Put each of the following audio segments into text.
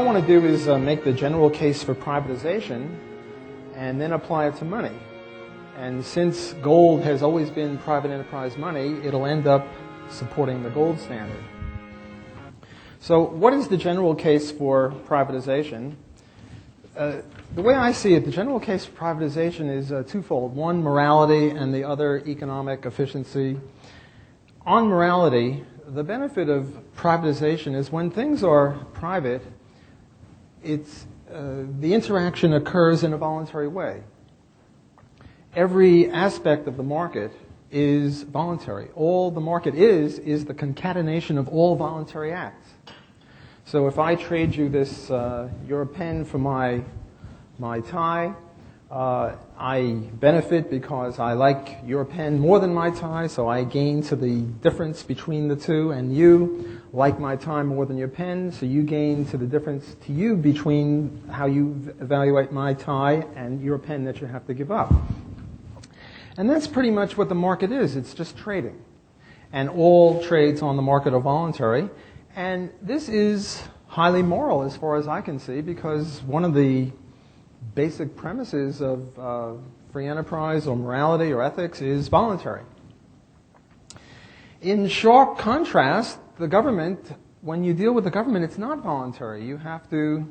I want to do is make the general case for privatization and then apply it to money. And since gold has always been private enterprise money, it'll end up supporting the gold standard. So what is the general case for privatization? The way I see it, the general case for privatization is twofold. One, morality, and the other, economic efficiency. On morality, the benefit of privatization is when things are private, the interaction occurs in a voluntary way. Every aspect of the market is voluntary. All the market is the concatenation of all voluntary acts. So if I trade you this, your pen for my tie, I benefit because I like your pen more than my tie, so I gain to the difference between the two, and you like my tie more than your pen, so you gain to the difference to you between how you evaluate my tie and your pen that you have to give up. And that's pretty much what the market is. It's just trading. And all trades on the market are voluntary. And this is highly moral as far as I can see, because one of the basic premises of free enterprise or morality or ethics is voluntary. In sharp contrast, the government, when you deal with the government, it's not voluntary. You have to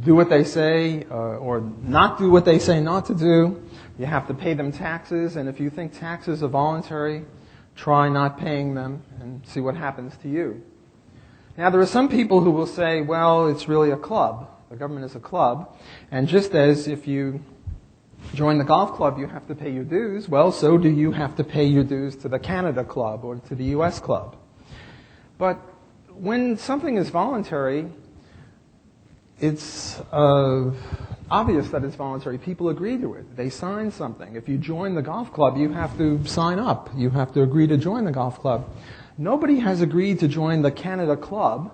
do what they say or not do what they say not to do. You have to pay them taxes, and if you think taxes are voluntary, try not paying them and see what happens to you. Now, there are some people who will say, well, it's really a club. The government is a club, and just as if you join the golf club, you have to pay your dues, well, so do you have to pay your dues to the Canada Club or to the US Club. But when something is voluntary, it's obvious that it's voluntary. People agree to it. They sign something. If you join the golf club, you have to sign up. You have to agree to join the golf club. Nobody has agreed to join the Canada Club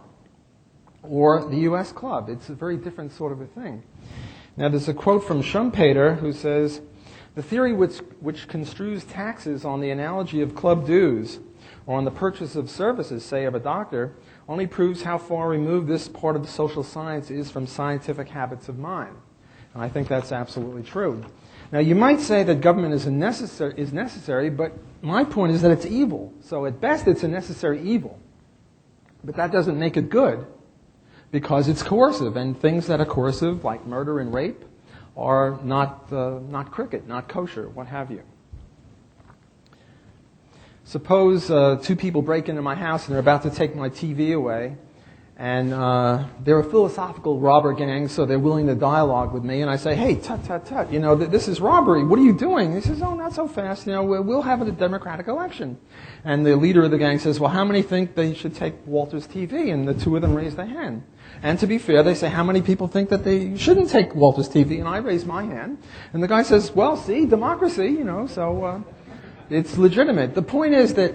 or the US Club. It's a very different sort of a thing. Now, there's a quote from Schumpeter who says, "The theory which construes taxes on the analogy of club dues or on the purchase of services, say, of a doctor, only proves how far removed this part of the social science is from scientific habits of mind." And I think that's absolutely true. Now, you might say that government is necessary, but my point is that it's evil. So at best, it's a necessary evil. But that doesn't make it good, because it's coercive, and things that are coercive, like murder and rape, are not cricket, not kosher, what have you. Suppose two people break into my house and they're about to take my TV away, and they're a philosophical robber gang, so they're willing to dialogue with me, and I say, hey, tut, tut, tut, this is robbery, what are you doing? He says, oh, not so fast, we'll have a democratic election. And the leader of the gang says, well, how many think they should take Walter's TV? And the two of them raise their hand. And to be fair, they say, how many people think that they shouldn't take Walter's TV? And I raise my hand. And the guy says, well, see, democracy, so it's legitimate. The point is that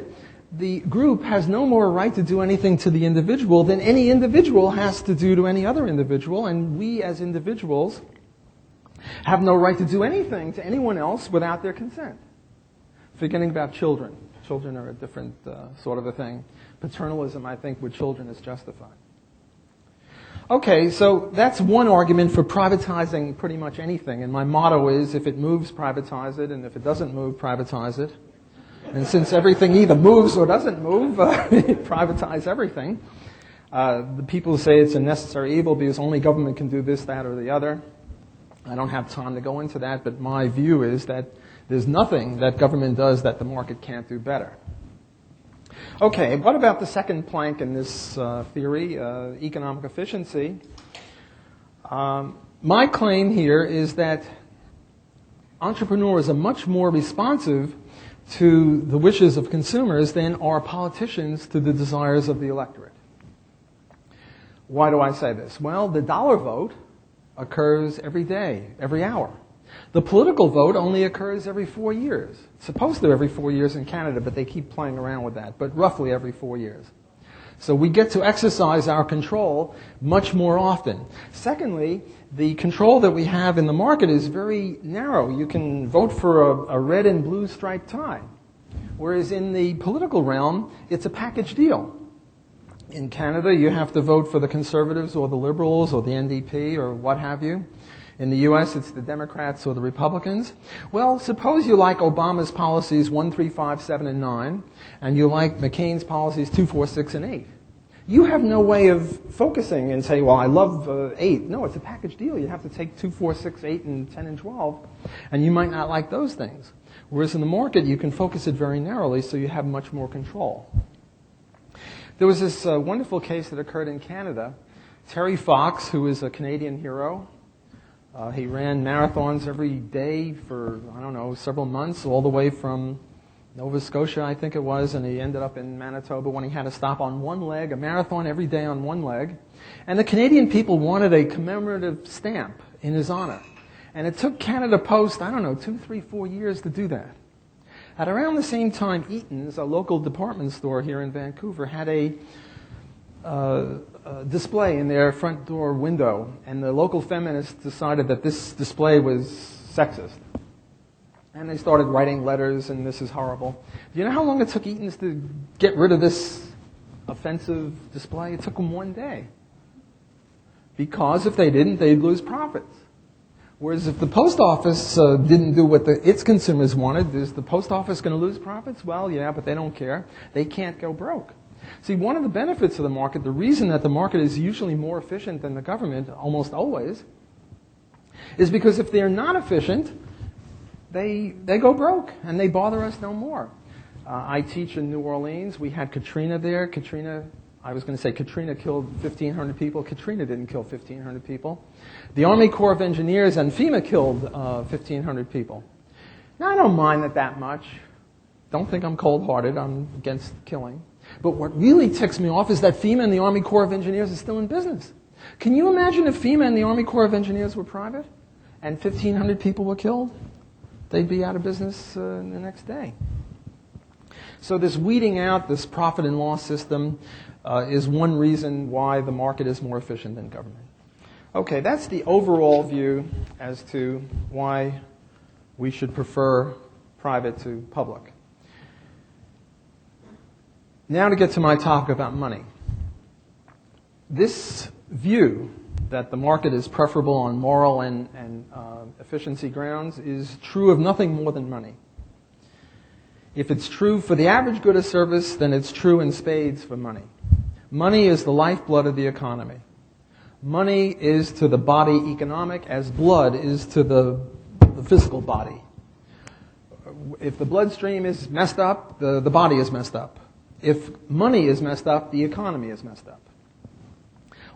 the group has no more right to do anything to the individual than any individual has to do to any other individual. And we as individuals have no right to do anything to anyone else without their consent. Forgetting about children. Children are a different sort of a thing. Paternalism, I think, with children is justified. Okay, so that's one argument for privatizing pretty much anything. And my motto is, if it moves, privatize it. And if it doesn't move, privatize it. And since everything either moves or doesn't move, privatize everything. The people say it's a necessary evil because only government can do this, that, or the other. I don't have time to go into that, but my view is that there's nothing that government does that the market can't do better. Okay, what about the second plank in this theory, economic efficiency? My claim here is that entrepreneurs are much more responsive to the wishes of consumers than are politicians to the desires of the electorate. Why do I say this? Well, the dollar vote occurs every day, every hour. The political vote only occurs every 4 years. It's supposed to every 4 years in Canada, but they keep playing around with that, but roughly every 4 years. So we get to exercise our control much more often. Secondly, the control that we have in the market is very narrow. You can vote for a red and blue striped tie, whereas in the political realm, it's a package deal. In Canada, you have to vote for the Conservatives or the Liberals or the NDP or what have you. In the U.S., it's the Democrats or the Republicans. Well, suppose you like Obama's policies 1, 3, 5, 7, and 9, and you like McCain's policies 2, 4, 6, and 8. You have no way of focusing and say, well, I love 8. No, it's a package deal. You have to take 2, 4, 6, 8, and 10, and 12, and you might not like those things. Whereas in the market, you can focus it very narrowly, so you have much more control. There was this wonderful case that occurred in Canada. Terry Fox, who is a Canadian hero, he ran marathons every day for, I don't know, several months, all the way from Nova Scotia, I think it was, and he ended up in Manitoba when he had to stop on one leg, a marathon every day on one leg. And the Canadian people wanted a commemorative stamp in his honor. And it took Canada Post, I don't know, 2, 3, 4 years to do that. At around the same time, Eaton's, a local department store here in Vancouver, had a display in their front door window, and the local feminists decided that this display was sexist. And they started writing letters, and this is horrible. Do you know how long it took Eaton's to get rid of this offensive display? It took them 1 day. Because if they didn't, they'd lose profits. Whereas if the post office didn't do what its consumers wanted, is the post office going to lose profits? Well, yeah, but they don't care. They can't go broke. See, one of the benefits of the market, the reason that the market is usually more efficient than the government, almost always, is because if they're not efficient, they go broke and they bother us no more. I teach in New Orleans. We had Katrina there. Katrina killed 1,500 people. Katrina didn't kill 1,500 people. The Army Corps of Engineers and FEMA killed 1,500 people. Now, I don't mind that much. Don't think I'm cold-hearted. I'm against killing. But what really ticks me off is that FEMA and the Army Corps of Engineers are still in business. Can you imagine if FEMA and the Army Corps of Engineers were private and 1,500 people were killed? They'd be out of business the next day. So this weeding out, this profit and loss system, is one reason why the market is more efficient than government. Okay, that's the overall view as to why we should prefer private to public. Now to get to my topic about money. This view that the market is preferable on moral and efficiency grounds is true of nothing more than money. If it's true for the average good or service, then it's true in spades for money. Money is the lifeblood of the economy. Money is to the body economic as blood is to the physical body. If the bloodstream is messed up, the body is messed up. If money is messed up, the economy is messed up.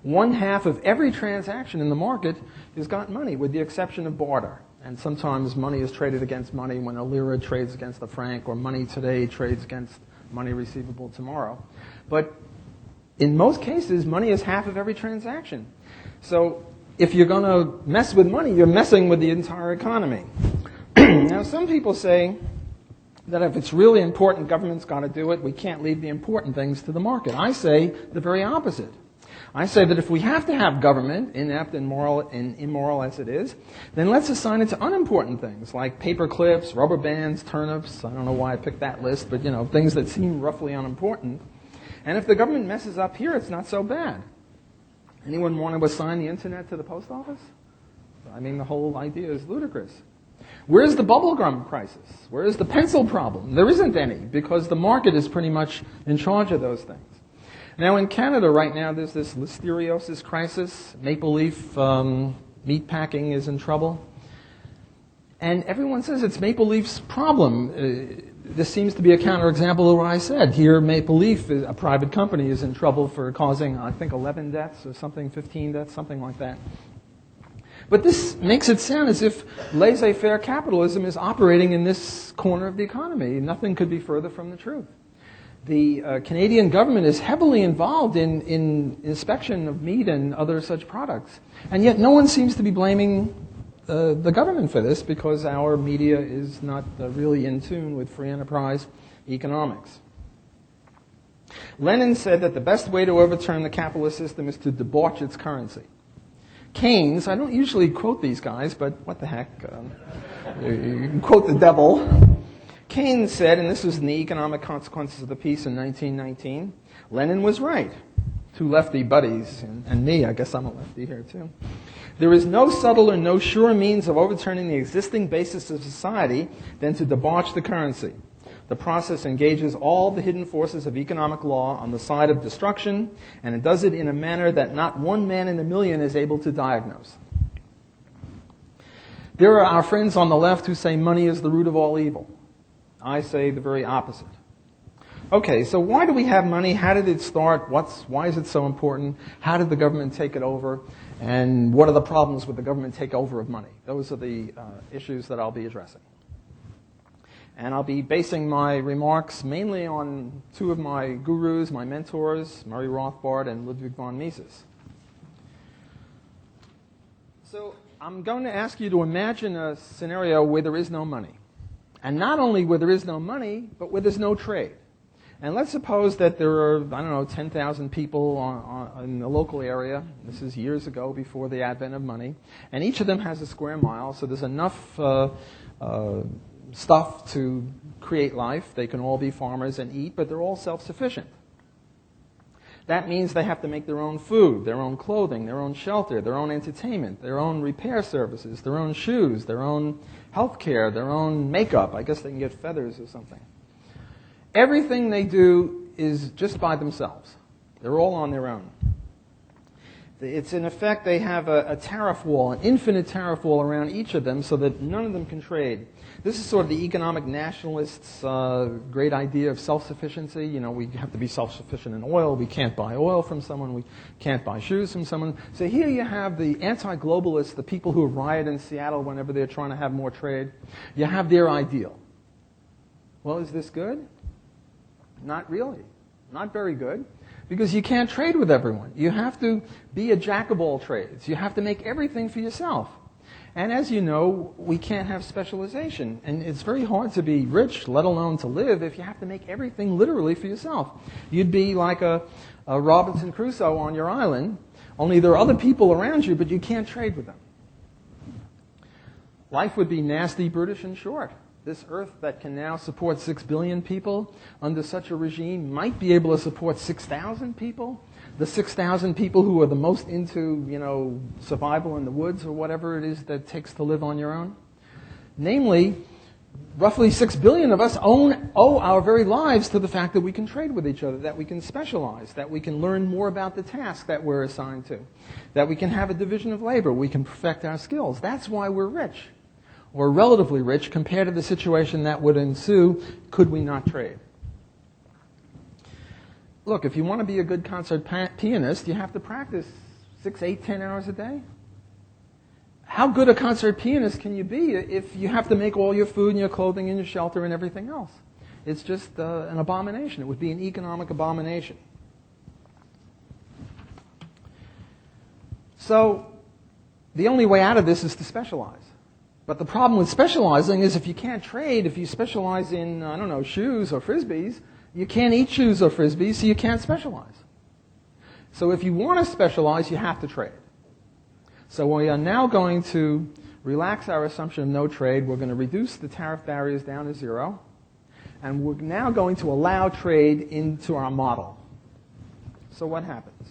1/2 of every transaction in the market has got money, with the exception of barter. And sometimes money is traded against money when a lira trades against a franc, or money today trades against money receivable tomorrow. But in most cases, money is 1/2 of every transaction. So if you're going to mess with money, you're messing with the entire economy. Now, some people say that if it's really important, government's got to do it. We can't leave the important things to the market. I say the very opposite. I say that if we have to have government, inept and immoral as it is, then let's assign it to unimportant things like paper clips, rubber bands, turnips. I don't know why I picked that list, but things that seem roughly unimportant. And if the government messes up here, it's not so bad. Anyone want to assign the internet to the post office? I mean, the whole idea is ludicrous. Where's the bubblegum crisis? Where's the pencil problem? There isn't any, because the market is pretty much in charge of those things. Now, in Canada right now, there's this listeriosis crisis. Maple Leaf meat packing is in trouble. And everyone says it's Maple Leaf's problem. This seems to be a counterexample of what I said. Here, Maple Leaf, a private company, is in trouble for causing, I think, 11 deaths or something, 15 deaths, something like that. But this makes it sound as if laissez-faire capitalism is operating in this corner of the economy. Nothing could be further from the truth. The Canadian government is heavily involved in inspection of meat and other such products. And yet no one seems to be blaming the government for this, because our media is not really in tune with free enterprise economics. Lenin said that the best way to overturn the capitalist system is to debauch its currency. Keynes, I don't usually quote these guys, but what the heck, you can quote the devil. Keynes said, and this was in the Economic Consequences of the Peace in 1919, Lenin was right. two lefty buddies, and me, I guess I'm a lefty here too. There is no subtle and no sure means of overturning the existing basis of society than to debauch the currency. The process engages all the hidden forces of economic law on the side of destruction, and it does it in a manner that not one man in a million is able to diagnose. There are our friends on the left who say money is the root of all evil. I say the very opposite. Okay, so why do we have money? How did it start? Why is it so important? How did the government take it over? And what are the problems with the government takeover of money? Those are the issues that I'll be addressing. And I'll be basing my remarks mainly on two of my gurus, my mentors, Murray Rothbard and Ludwig von Mises. So I'm going to ask you to imagine a scenario where there is no money. And not only where there is no money, but where there's no trade. And let's suppose that there are, 10,000 people in the local area. This is years ago, before the advent of money. And each of them has a square mile, so there's enough stuff to create life. They can all be farmers and eat, but they're all self-sufficient. That means they have to make their own food, their own clothing, their own shelter, their own entertainment, their own repair services, their own shoes, their own health care, their own makeup. I guess they can get feathers or something. Everything they do is just by themselves. They're all on their own. It's in effect, they have a tariff wall, an infinite tariff wall around each of them so that none of them can trade. This is sort of the economic nationalists' great idea of self-sufficiency. You know, we have to be self-sufficient in oil. We can't buy oil from someone. We can't buy shoes from someone. So here you have the anti-globalists, the people who riot in Seattle whenever they're trying to have more trade. You have their ideal. Well, is this good? Not really. Not very good. Because you can't trade with everyone. You have to be a jack of all trades. You have to make everything for yourself. And as you know, we can't have specialization. And it's very hard to be rich, let alone to live, if you have to make everything literally for yourself. You'd be like a Robinson Crusoe on your island, only there are other people around you, but you can't trade with them. Life would be nasty, brutish, and short. This earth that can now support 6 billion people under such a regime might be able to support 6,000 people. The 6,000 people who are the most into, survival in the woods or whatever it is that it takes to live on your own. Namely, roughly 6 billion of us owe our very lives to the fact that we can trade with each other, that we can specialize, that we can learn more about the task that we're assigned to, that we can have a division of labor, we can perfect our skills. That's why we're rich. Or relatively rich compared to the situation that would ensue could we not trade. Look, if you want to be a good concert pianist, you have to practice 6, 8, 10 hours a day. How good a concert pianist can you be if you have to make all your food and your clothing and your shelter and everything else? It's just an abomination. It would be an economic abomination. So the only way out of this is to specialize. But the problem with specializing is if you can't trade, if you specialize in, shoes or frisbees, you can't eat shoes or frisbees, so you can't specialize. So if you want to specialize, you have to trade. So we are now going to relax our assumption of no trade. We're going to reduce the tariff barriers down to zero. And we're now going to allow trade into our model. So what happens?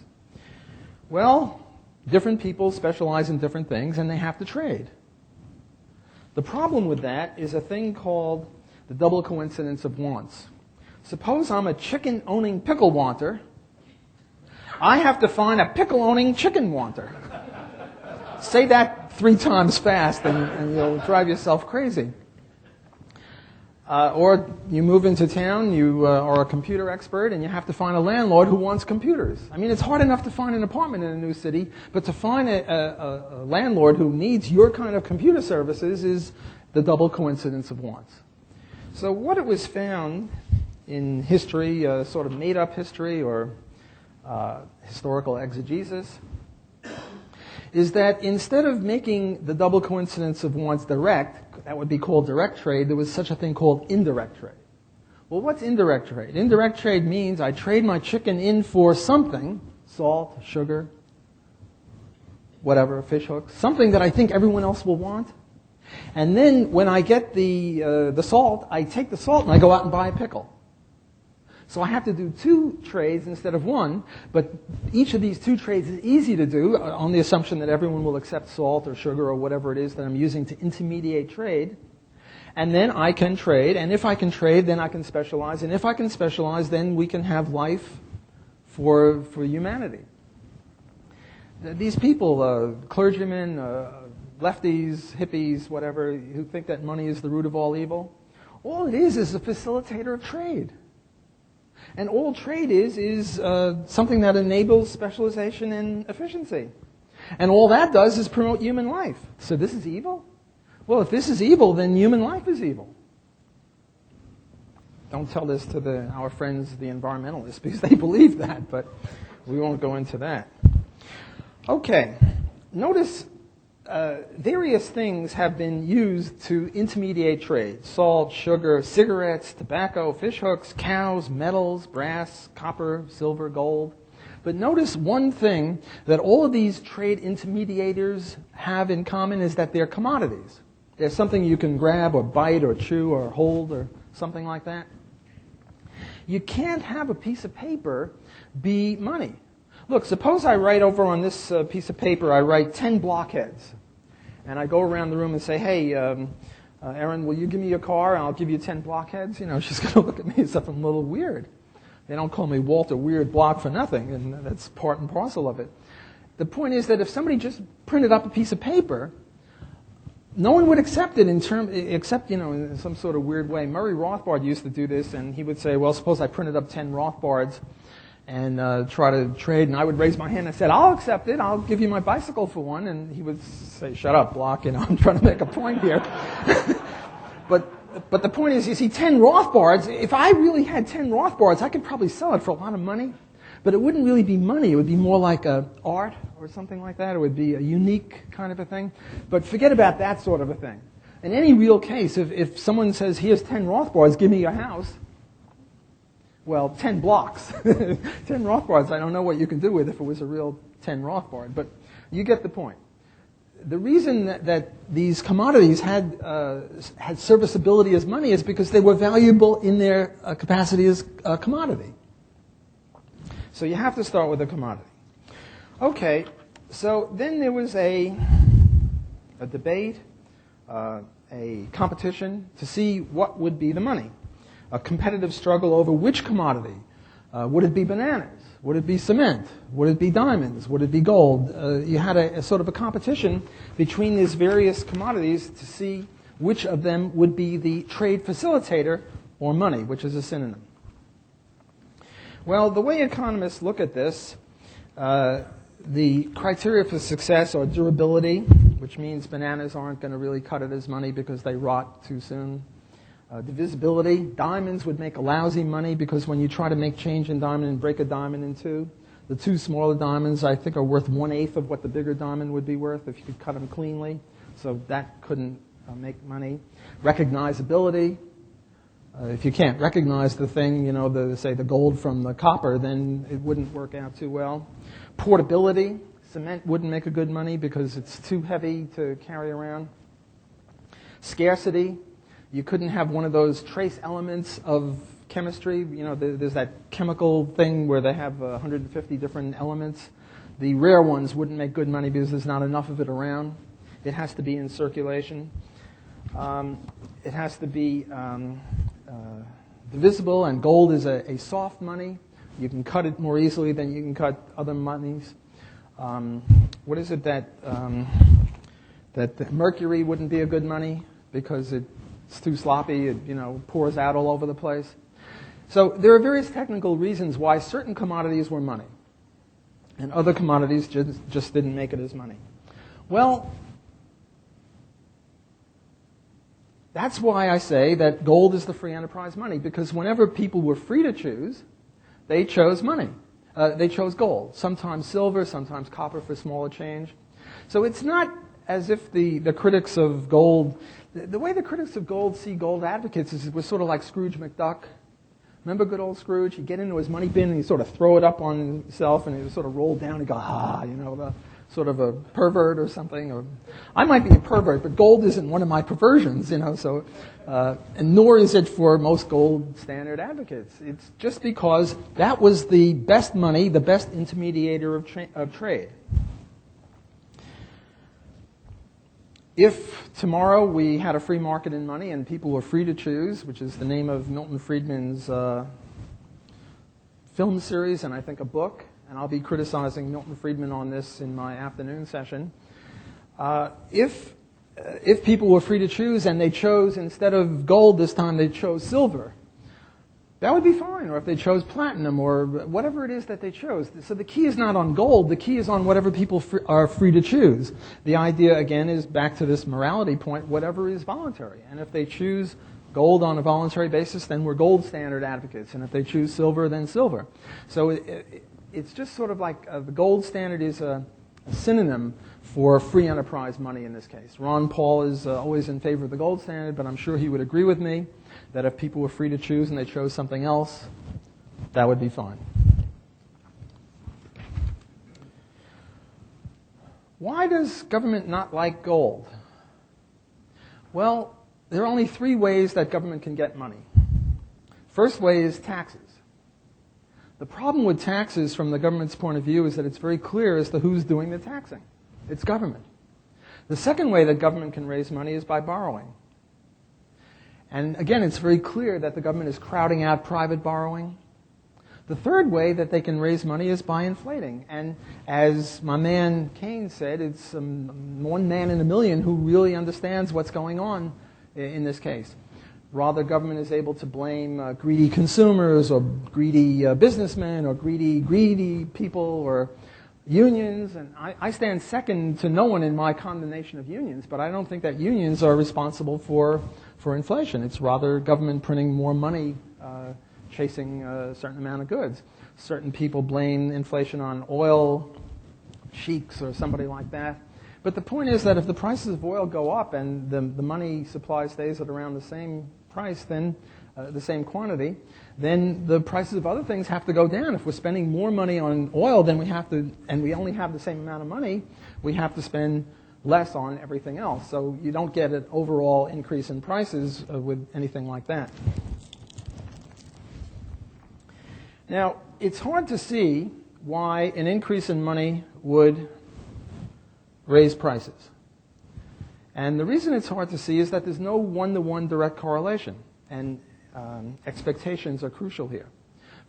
Well, different people specialize in different things, and they have to trade. The problem with that is a thing called the double coincidence of wants. Suppose I'm a chicken-owning pickle wanter. I have to find a pickle-owning chicken wanter. Say that 3 times fast and you'll drive yourself crazy. Or you move into town, you are a computer expert, and you have to find a landlord who wants computers. I mean, it's hard enough to find an apartment in a new city, but to find a landlord who needs your kind of computer services is the double coincidence of wants. So what it was found in history, sort of made-up history or historical exegesis, is that instead of making the double coincidence of wants direct, that would be called direct trade, there was such a thing called indirect trade. Well, what's indirect trade? Indirect trade means I trade my chicken in for something, salt, sugar, whatever, fish hooks, something that I think everyone else will want. And then when I get the salt, I take the salt and I go out and buy a pickle. So I have to do 2 trades instead of 1, but each of these 2 trades is easy to do on the assumption that everyone will accept salt or sugar or whatever it is that I'm using to intermediate trade. And then I can trade, and if I can trade, then I can specialize, and if I can specialize, then we can have life for humanity. These people, clergymen, lefties, hippies, whatever, who think that money is the root of all evil, all it is a facilitator of trade. And all trade is something that enables specialization and efficiency. And all that does is promote human life. So this is evil? Well, if this is evil, then human life is evil. Don't tell this to our friends, the environmentalists, because they believe that, but we won't go into that. Okay, notice various things have been used to intermediate trade. Salt, sugar, cigarettes, tobacco, fish hooks, cows, metals, brass, copper, silver, gold. But notice one thing that all of these trade intermediators have in common is that they're commodities. They're something you can grab or bite or chew or hold or something like that. You can't have a piece of paper be money. Look, suppose I write over on this piece of paper, I write 10 blockheads. And I go around the room and say, hey, Erin, will you give me your car and I'll give you 10 blockheads? You know, she's going to look at me as if I'm a little weird. They don't call me Walter Weird Block for nothing, and that's part and parcel of it. The point is that if somebody just printed up a piece of paper, no one would accept it except, in some sort of weird way. Murray Rothbard used to do this, and he would say, well, suppose I printed up 10 Rothbards and try to trade, and I would raise my hand and said, I'll accept it, I'll give you my bicycle for one, and he would say, shut up, Block, I'm trying to make a point here. But the point is, you see, 10 Rothbards, if I really had 10 Rothbards, I could probably sell it for a lot of money, but it wouldn't really be money. It would be more like art or something like that. It would be a unique kind of a thing. But forget about that sort of a thing. In any real case, if someone says, here's 10 Rothbards, give me your house, well, 10 blocks. 10 Rothbards, I don't know what you can do with if it was a real 10 Rothbard, but you get the point. The reason that these commodities had serviceability as money is because they were valuable in their capacity as a commodity. So you have to start with a commodity. Okay, so then there was a debate, a competition to see what would be the money. A competitive struggle over which commodity. Would it be bananas? Would it be cement? Would it be diamonds? Would it be gold? You had a sort of a competition between these various commodities to see which of them would be the trade facilitator or money, which is a synonym. Well, the way economists look at this, the criteria for success are durability, which means bananas aren't going to really cut it as money because they rot too soon. Divisibility, diamonds would make a lousy money because when you try to make change in diamond and break a diamond in two, the 2 smaller diamonds I think are worth 1/8 of what the bigger diamond would be worth if you could cut them cleanly. So that couldn't make money. Recognizability, if you can't recognize the thing, say the gold from the copper, then it wouldn't work out too well. Portability, cement wouldn't make a good money because it's too heavy to carry around. Scarcity, you couldn't have one of those trace elements of chemistry. There's that chemical thing where they have 150 different elements. The rare ones wouldn't make good money because there's not enough of it around. It has to be in circulation. It has to be divisible, and gold is a soft money. You can cut it more easily than you can cut other monies. What is it that mercury wouldn't be a good money because it's too sloppy, it pours out all over the place. So there are various technical reasons why certain commodities were money and other commodities just didn't make it as money. Well, that's why I say that gold is the free enterprise money, because whenever people were free to choose, they chose money. They chose gold, sometimes silver, sometimes copper for smaller change. So it's not as if the critics of gold, the way the critics of gold see gold advocates is it was sort of like Scrooge McDuck. Remember good old Scrooge? He'd get into his money bin and he'd sort of throw it up on himself and it would sort of roll down and go, sort of a pervert or something. Or I might be a pervert, but gold isn't one of my perversions, so, and nor is it for most gold standard advocates. It's just because that was the best money, the best intermediator of trade. If tomorrow we had a free market in money and people were free to choose, which is the name of Milton Friedman's film series and I think a book, and I'll be criticizing Milton Friedman on this in my afternoon session. If people were free to choose and they chose, instead of gold this time, they chose silver, that would be fine. Or if they chose platinum or whatever it is that they chose. So the key is not on gold. The key is on whatever people are free to choose. The idea, again, is back to this morality point, whatever is voluntary. And if they choose gold on a voluntary basis, then we're gold standard advocates. And if they choose silver, then silver. So it's just sort of like the gold standard is a synonym for free enterprise money in this case. Ron Paul is always in favor of the gold standard, but I'm sure he would agree with me that if people were free to choose and they chose something else, that would be fine. Why does government not like gold? Well, there are only three ways that government can get money. First way is taxes. The problem with taxes from the government's point of view is that it's very clear as to who's doing the taxing. It's government. The second way that government can raise money is by borrowing. And again, it's very clear that the government is crowding out private borrowing. The third way that they can raise money is by inflating. And as my man Keynes said, it's one man in a million who really understands what's going on in this case. Rather, government is able to blame greedy consumers or greedy businessmen or greedy people or unions. And I stand second to no one in my condemnation of unions, but I don't think that unions are responsible for inflation. It's rather government printing more money, chasing a certain amount of goods. Certain people blame inflation on oil sheiks or somebody like that. But the point is that if the prices of oil go up and the money supply stays at around the same price, then the same quantity, then the prices of other things have to go down. If we're spending more money on oil than we have to, and we only have the same amount of money, we have to spend less on everything else. So you don't get an overall increase in prices with anything like that. Now, it's hard to see why an increase in money would raise prices. And the reason it's hard to see is that there's no one-to-one direct correlation. And expectations are crucial here.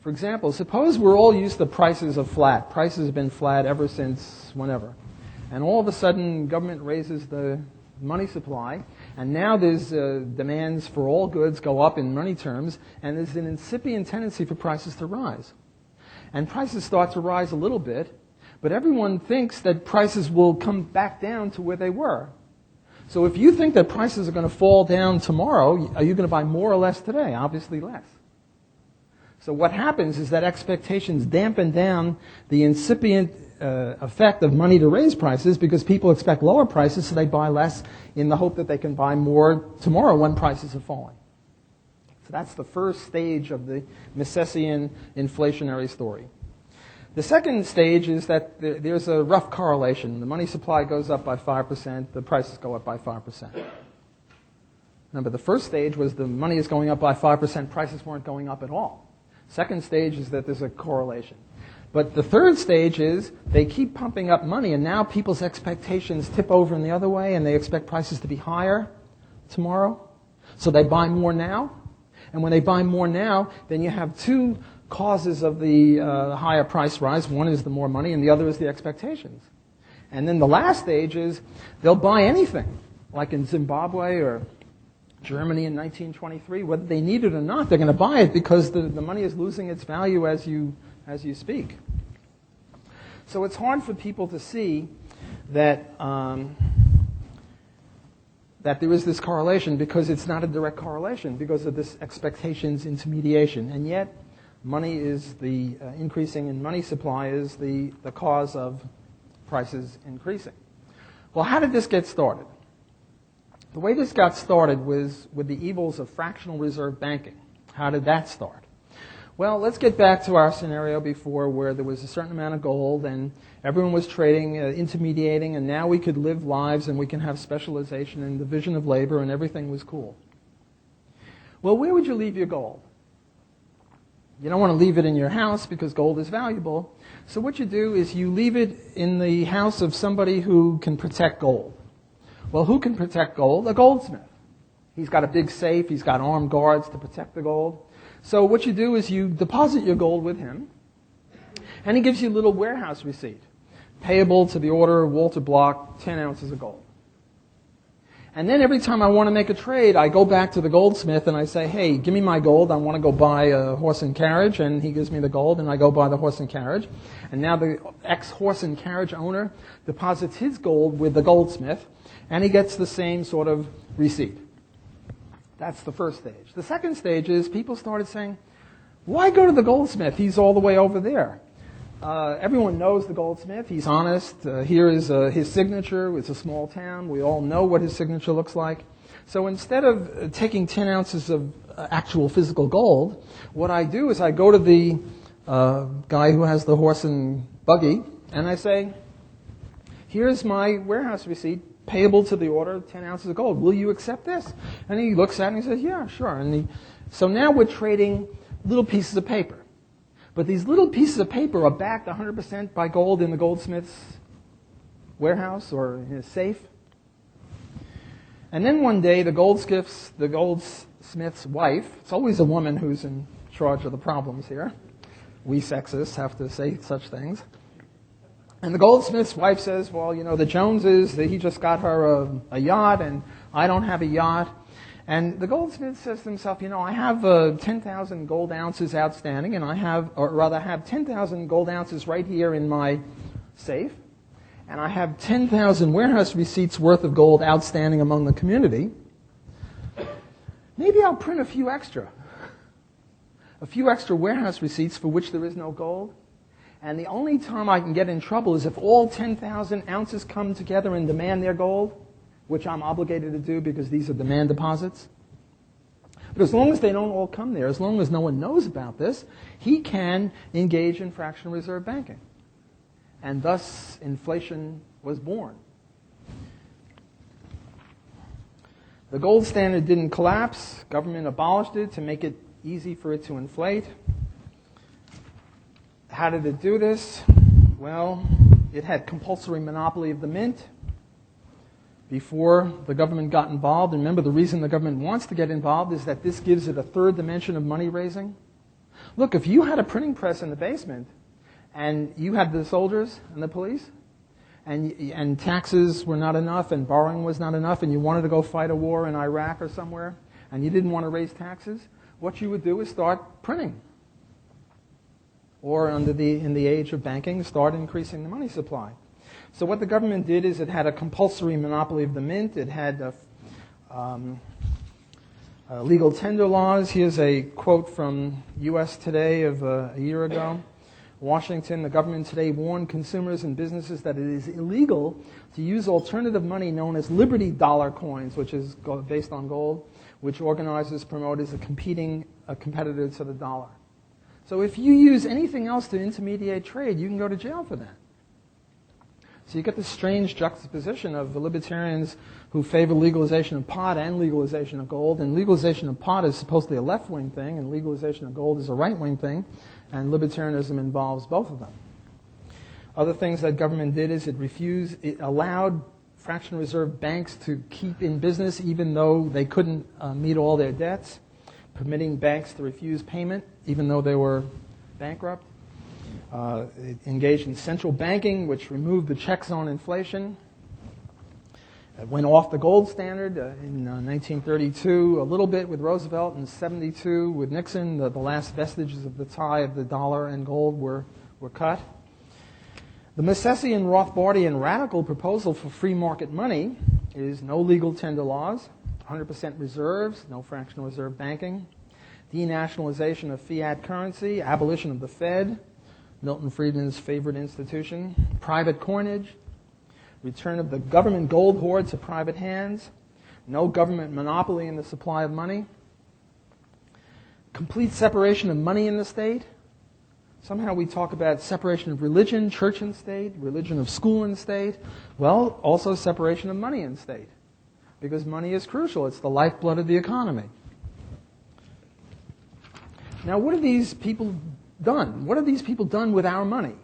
For example, suppose we're all used to prices of flat. Prices have been flat ever since whenever. And all of a sudden, government raises the money supply, and now there's demands for all goods go up in money terms, and there's an incipient tendency for prices to rise. And prices start to rise a little bit, but everyone thinks that prices will come back down to where they were. So if you think that prices are going to fall down tomorrow, are you going to buy more or less today? Obviously less. So what happens is that expectations dampen down the incipient effect of money to raise prices because people expect lower prices, so they buy less in the hope that they can buy more tomorrow when prices are falling. So that's the first stage of the Misesian inflationary story. The second stage is that there's a rough correlation. The money supply goes up by 5%, the prices go up by 5%. Remember, the first stage was the money is going up by 5%, prices weren't going up at all. Second stage is that there's a correlation. But the third stage is they keep pumping up money, and now people's expectations tip over in the other way, and they expect prices to be higher tomorrow. So they buy more now. And when they buy more now, then you have two causes of the higher price rise. One is the more money, and the other is the expectations. And then the last stage is they'll buy anything, like in Zimbabwe or Germany in 1923. Whether they need it or not, they're going to buy it because the money is losing its value as you speak. So it's hard for people to see that that there is this correlation because it's not a direct correlation because of this expectations intermediation. And yet, money is the increasing in money supply is the cause of prices increasing. Well, how did this get started? The way this got started was with the evils of fractional reserve banking. How did that start? Well, let's get back to our scenario before where there was a certain amount of gold and everyone was trading, intermediating, and now we could live lives and we can have specialization and division of labor and everything was cool. Well, where would you leave your gold? You don't want to leave it in your house because gold is valuable. So what you do is you leave it in the house of somebody who can protect gold. Well, who can protect gold? A goldsmith. He's got a big safe. He's got armed guards to protect the gold. So what you do is you deposit your gold with him, and he gives you a little warehouse receipt, payable to the order Walter Block, 10 ounces of gold. And then every time I want to make a trade, I go back to the goldsmith and I say, hey, give me my gold. I want to go buy a horse and carriage. And he gives me the gold, and I go buy the horse and carriage. And now the ex-horse and carriage owner deposits his gold with the goldsmith, and he gets the same sort of receipt. That's the first stage. The second stage is people started saying, why go to the goldsmith? He's all the way over there. Everyone knows the goldsmith. He's honest. Here is his signature. It's a small town. We all know what his signature looks like. So instead of taking 10 ounces of actual physical gold, what I do is I go to the guy who has the horse and buggy, and I say, here's my warehouse receipt, payable to the order, 10 ounces of gold. Will you accept this? And he looks at it and he says, yeah, sure. So now we're trading little pieces of paper. But these little pieces of paper are backed 100% by gold in the goldsmith's warehouse or in his safe. And then one day, the goldsmith's wife, it's always a woman who's in charge of the problems here. We sexists have to say such things. And the goldsmith's wife says, well, you know, the Joneses, he just got her a yacht, and I don't have a yacht. And the goldsmith says to himself, you know, I have 10,000 gold ounces outstanding, and I have 10,000 gold ounces right here in my safe, and I have 10,000 warehouse receipts worth of gold outstanding among the community. Maybe I'll print a few extra warehouse receipts for which there is no gold. And the only time I can get in trouble is if all 10,000 ounces come together and demand their gold, which I'm obligated to do because these are demand deposits. But as long as they don't all come there, as long as no one knows about this, he can engage in fractional reserve banking. And thus, inflation was born. The gold standard didn't collapse. Government abolished it to make it easy for it to inflate. How did it do this? Well, it had compulsory monopoly of the mint before the government got involved. And remember, the reason the government wants to get involved is that this gives it a third dimension of money raising. Look, if you had a printing press in the basement and you had the soldiers and the police and taxes were not enough and borrowing was not enough and you wanted to go fight a war in Iraq or somewhere and you didn't want to raise taxes, what you would do is start printing. Or in the age of banking, start increasing the money supply. So what the government did is it had a compulsory monopoly of the mint. It had legal tender laws. Here's a quote from U.S. Today of a year ago. Washington, the government today warned consumers and businesses that it is illegal to use alternative money known as Liberty dollar coins, which is based on gold, which organizers promote as a competitor to the dollar. So if you use anything else to intermediate trade, you can go to jail for that. So you get this strange juxtaposition of the libertarians who favor legalization of pot and legalization of gold. And legalization of pot is supposedly a left-wing thing, and legalization of gold is a right-wing thing. And libertarianism involves both of them. Other things that government did is it allowed fractional reserve banks to keep in business even though they couldn't meet all their debts, permitting banks to refuse payment even though they were bankrupt. It engaged in central banking, which removed the checks on inflation. It went off the gold standard in 1932, a little bit with Roosevelt, and 1972 with Nixon. The last vestiges of the tie of the dollar and gold were cut. The Misesian Rothbardian radical proposal for free market money is no legal tender laws, 100% reserves, no fractional reserve banking, denationalization of fiat currency, abolition of the Fed, Milton Friedman's favorite institution, private coinage, return of the government gold hoard to private hands, no government monopoly in the supply of money, complete separation of money in the state. Somehow we talk about separation of religion, church and state, religion of school and state. Well, also separation of money and state. Because money is crucial. It's the lifeblood of the economy. Now, what have these people done? What have these people done with our money?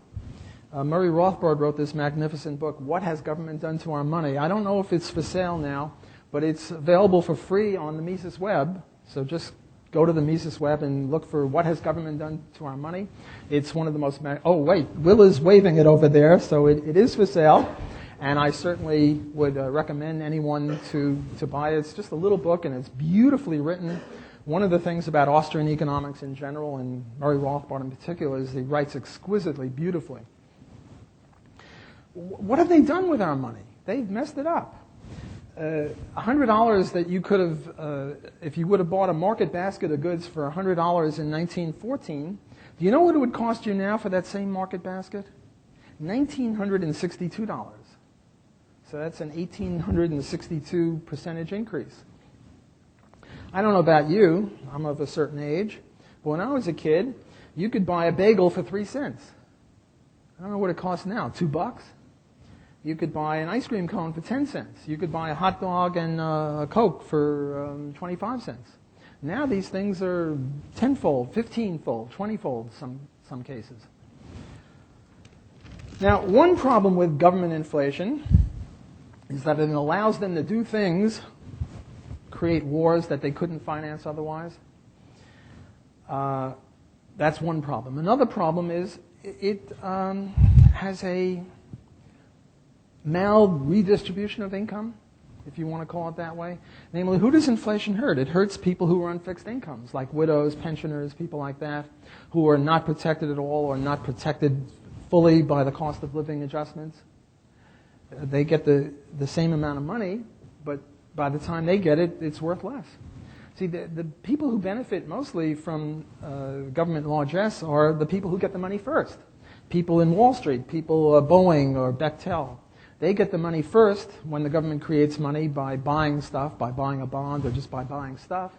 Murray Rothbard wrote this magnificent book, What Has Government Done to Our Money? I don't know if it's for sale now, but it's available for free on the Mises web. So just go to the Mises web and look for What Has Government Done to Our Money? It's one of the most... Oh, wait, Will is waving it over there, so it is for sale. And I certainly would recommend anyone to buy it. It's just a little book, and it's beautifully written. One of the things about Austrian economics in general, and Murray Rothbard in particular, is he writes exquisitely, beautifully. What have they done with our money? They've messed it up. $100 that you could have, if you would have bought a market basket of goods for $100 in 1914, do you know what it would cost you now for that same market basket? $1,962. So that's an 1,862% increase. I don't know about you. I'm of a certain age. But when I was a kid, you could buy a bagel for 3 cents. I don't know what it costs now, $2? You could buy an ice cream cone for 10 cents. You could buy a hot dog and a Coke for 25 cents. Now these things are 10-fold, 15-fold, 20-fold some cases. Now, one problem with government inflation is that it allows them to do things, create wars that they couldn't finance otherwise. That's one problem. Another problem is it has a mild redistribution of income, if you want to call it that way. Namely, who does inflation hurt? It hurts people who are on fixed incomes, like widows, pensioners, people like that, who are not protected at all or not protected fully by the cost of living adjustments. They get the same amount of money, but by the time they get it, it's worth less. See, the people who benefit mostly from government largesse are the people who get the money first. People in Wall Street, people Boeing or Bechtel. They get the money first when the government creates money by buying stuff, by buying a bond or just by buying stuff.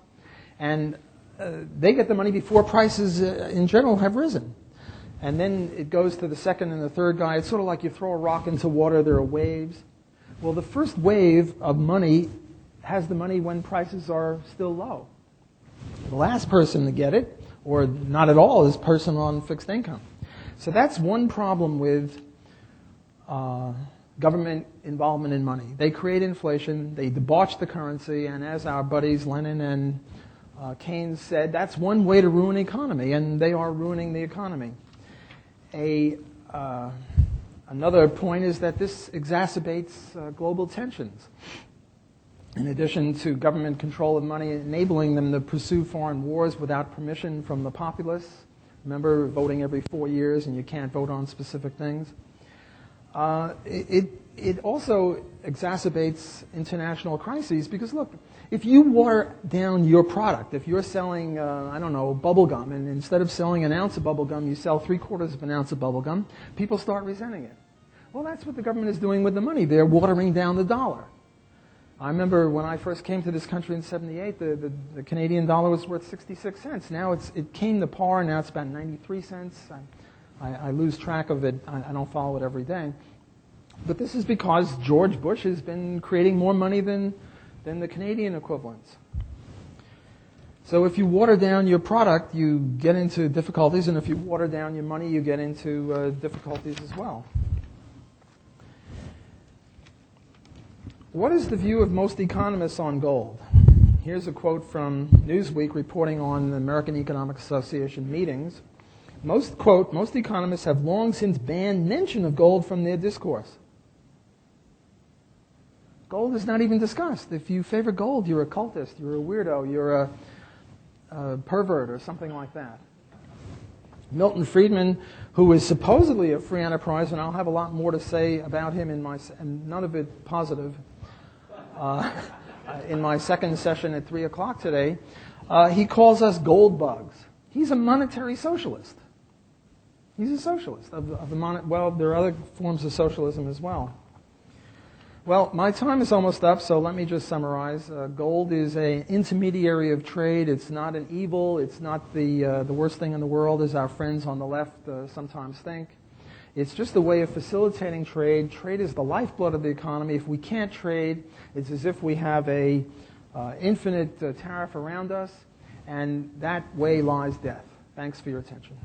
And they get the money before prices in general have risen. And then it goes to the second and the third guy. It's sort of like you throw a rock into water, there are waves. Well, the first wave of money has the money when prices are still low. The last person to get it, or not at all, is person on fixed income. So that's one problem with government involvement in money. They create inflation, they debauch the currency, and as our buddies Lenin and Keynes said, that's one way to ruin the economy, and they are ruining the economy. Another point is that this exacerbates global tensions. In addition to government control of money enabling them to pursue foreign wars without permission from the populace, remember voting every 4 years and you can't vote on specific things, it also exacerbates international crises because, look, if you water down your product, if you're selling, I don't know, bubble gum, and instead of selling an ounce of bubble gum, you sell 3/4 of an ounce of bubble gum, people start resenting it. Well, that's what the government is doing with the money. They're watering down the dollar. I remember when I first came to this country in '78, the Canadian dollar was worth 66 cents. Now it came to par, now it's about 93 cents. I lose track of it. I don't follow it every day. But this is because George Bush has been creating more money than the Canadian equivalents. So if you water down your product, you get into difficulties, and if you water down your money, you get into difficulties as well. What is the view of most economists on gold? Here's a quote from Newsweek reporting on the American Economic Association meetings. Most economists have long since banned mention of gold from their discourse. Gold is not even discussed. If you favor gold, you're a cultist, you're a weirdo, you're a pervert or something like that. Milton Friedman, who is supposedly a free enterprise, and I'll have a lot more to say about him and none of it positive, in my second session at 3 o'clock today, he calls us gold bugs. He's a monetary socialist. He's a socialist. Well, there are other forms of socialism as well. Well, my time is almost up, so let me just summarize. Gold is an intermediary of trade. It's not an evil. It's not the worst thing in the world, as our friends on the left sometimes think. It's just a way of facilitating trade. Trade is the lifeblood of the economy. If we can't trade, it's as if we have a infinite tariff around us, and that way lies death. Thanks for your attention.